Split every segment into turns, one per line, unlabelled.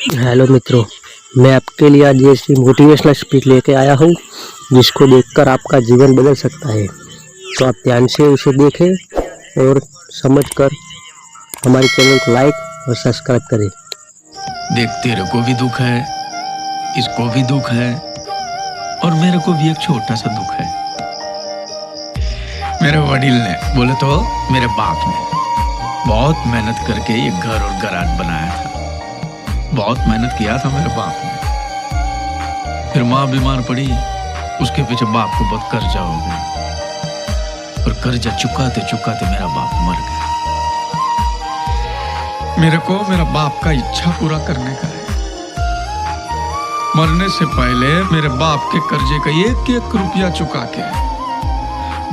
Hello मित्रों, मैं आपके लिए आज ऐसी मोटिवेशनल स्पीच लेके आया हूँ जिसको देखकर आपका जीवन बदल सकता है। तो आप ध्यान से उसे देखें और समझकर हमारे चैनल को लाइक और सब्सक्राइब करें।
देख, तेरे को भी दुख है, इसको भी दुख है और मेरे को भी एक छोटा सा दुख है। मेरे वडील ने, बोले तो मेरे बाप ने बहुत मेहनत करके ये घर और गराज बनाया था। बहुत मेहनत किया था मेरे बाप ने। फिर माँ बीमार पड़ी, उसके पीछे बाप को बहुत कर्जा हो गया और कर्जा चुकाते चुकाते मेरा बाप मर गया। मेरे को मेरा बाप का इच्छा पूरा करने का है। मरने से पहले मेरे बाप के कर्जे का एक एक रुपया चुका के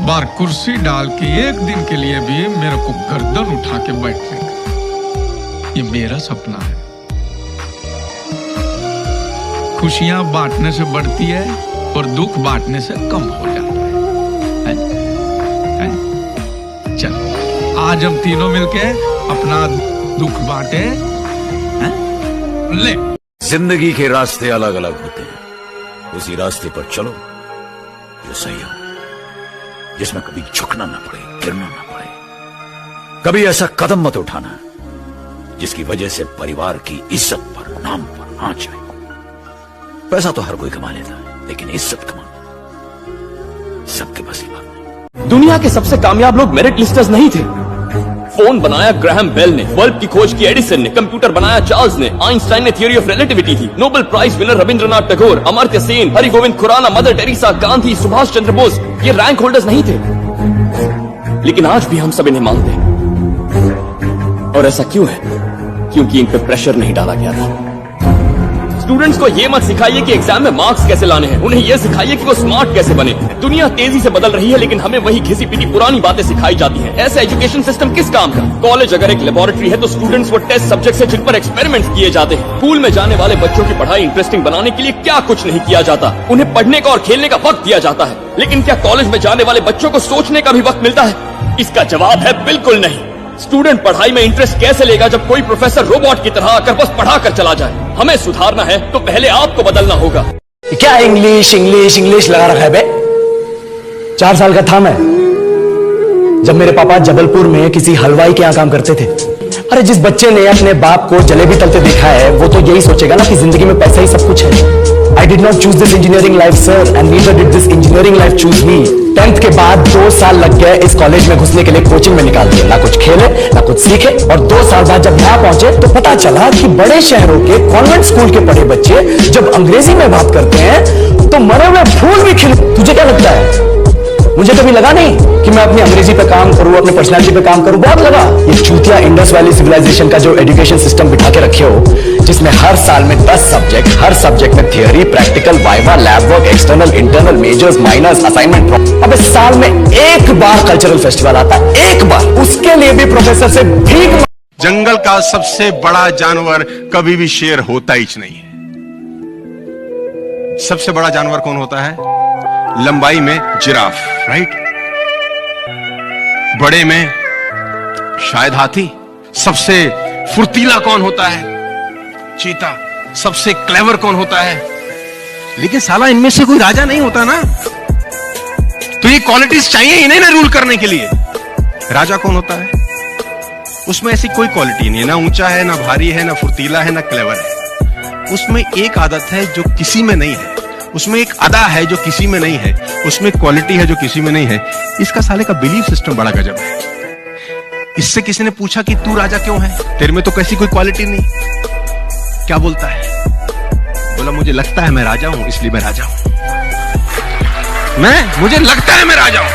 बार कुर्सी डाल के एक दिन के लिए भी मेरे को गर्दन उठा के बैठने का, ये मेरा सपना है। खुशियां बांटने से बढ़ती है और दुख बांटने से कम हो जाता है? चल, आज हम तीनों मिलके अपना दुख बांटे। ले,
जिंदगी के रास्ते अलग अलग होते हैं, उसी रास्ते पर चलो जो सही हो, जिसमें कभी झुकना ना पड़े, गिरना ना पड़े। कभी ऐसा कदम मत उठाना जिसकी वजह से परिवार की इज्जत पर, नाम पर आंच आए। पैसा तो हर कोई कमा लेता है, लेकिन इज्जत कमाना सबके बस की बात नहीं।
दुनिया के सबसे कामयाब लोग मेरिट लिस्टर्स नहीं थे। फोन बनाया ग्राहम बेल ने, बल्ब की खोज की एडिसन ने, कंप्यूटर बनाया चार्ल्स ने, आइंस्टाइन ने थियोरी ऑफ रिलेटिविटी थी, Nobel prize winner Rabindranath Tagore, Amartya Sen, Harigovind Khurana, Mother Teresa, Gandhi, Subhash Chandra Bose, ये रैंक होल्डर्स नहीं थे। लेकिन आज भी हम सब इन्हें मानते हैं। और ऐसा क्यों है? क्योंकि इन पे प्रेशर नहीं डाला गया था। स्टूडेंट्स को ये मत सिखाइए कि एग्जाम में मार्क्स कैसे लाने हैं, उन्हें ये सिखाइए कि वो स्मार्ट कैसे बने। दुनिया तेजी से बदल रही है, लेकिन हमें वही घिसी पिटी पुरानी बातें सिखाई जाती हैं। ऐसा एजुकेशन सिस्टम किस काम का? कॉलेज अगर एक लेबोरेटरी है तो स्टूडेंट्स वो टेस्ट सब्जेक्ट है जिन पर एक्सपेरिमेंट्स किए जाते हैं। स्कूल में जाने वाले बच्चों की पढ़ाई इंटरेस्टिंग बनाने के लिए क्या कुछ नहीं किया जाता। उन्हें पढ़ने का और खेलने का वक्त दिया जाता है, लेकिन क्या कॉलेज में जाने वाले बच्चों को सोचने का भी वक्त मिलता है? इसका जवाब है बिल्कुल नहीं। स्टूडेंट पढ़ाई में इंटरेस्ट कैसे लेगा जब कोई प्रोफेसर रोबोट की तरह आकर बस पढ़ा कर चला जाए? हमें सुधारना है तो पहले आपको बदलना होगा।
क्या इंग्लिश इंग्लिश इंग्लिश लगा रखा है बे? 4 साल का था मैं जब मेरे पापा जबलपुर में किसी हलवाई के यहाँ काम करते थे। अरे जिस बच्चे ने अपने बाप को जलेबी तलते देखा है वो तो यही सोचेगा ना कि जिंदगी में पैसा ही सब कुछ है। I did not choose this engineering life, sir, and neither did this engineering life choose me. 10th के बाद 2 साल लग गए इस कॉलेज में घुसने के लिए, कोचिंग में निकाल दिया। ना कुछ खेले ना कुछ सीखे, और 2 साल बाद जब यहाँ पहुंचे तो पता चला कि बड़े शहरों के कॉन्वेंट स्कूल के पढ़े बच्चे जब अंग्रेजी में बात करते हैं तो मरे हुए फूल भी खिल। तुझे क्या लगता है? मुझे कभी लगा नहीं कि मैं अपनी अंग्रेजी पे काम करूं, अपने पर्सनालिटी पे काम करूं। बहुत लगा। ये चूतिया इंडस वैली सिविलाइजेशन का जो एजुकेशन सिस्टम बिठा के रखे हो, जिसमें हर साल में 10 सब्जेक्ट, हर सब्जेक्ट में theory, practical, viva, lab work, external, internal, majors, minors, assignment. अब इस साल में एक बार कल्चरल फेस्टिवल आता है, एक बार, उसके लिए भी प्रोफेसर से भीख।
जंगल का सबसे बड़ा जानवर कभी भी शेर होता ही नहीं है। सबसे बड़ा जानवर कौन होता है? लंबाई में जिराफ, राइट? बड़े में शायद हाथी। सबसे फुर्तीला कौन होता है? चीता। सबसे क्लेवर कौन होता है? लेकिन साला इनमें से कोई राजा नहीं होता ना। तो ये क्वालिटीज चाहिए इन्हें ना रूल करने के लिए। राजा कौन होता है? उसमें ऐसी कोई क्वालिटी नहीं है, ना ऊंचा है, ना भारी है, ना फुर्तीला है, ना क्लेवर है। उसमें एक आदत है जो किसी में नहीं है, उसमें एक अदा है जो किसी में नहीं है, उसमें क्वालिटी है जो किसी में नहीं है। इसका साले का बिलीफ सिस्टम बड़ा गजब है। इससे किसी ने पूछा कि तू राजा क्यों है, तेरे में तो कैसी कोई क्वालिटी नहीं। क्या बोलता है? बोला मुझे लगता है मैं राजा हूं, इसलिए मैं राजा हूं। मुझे लगता है मैं राजा हूं।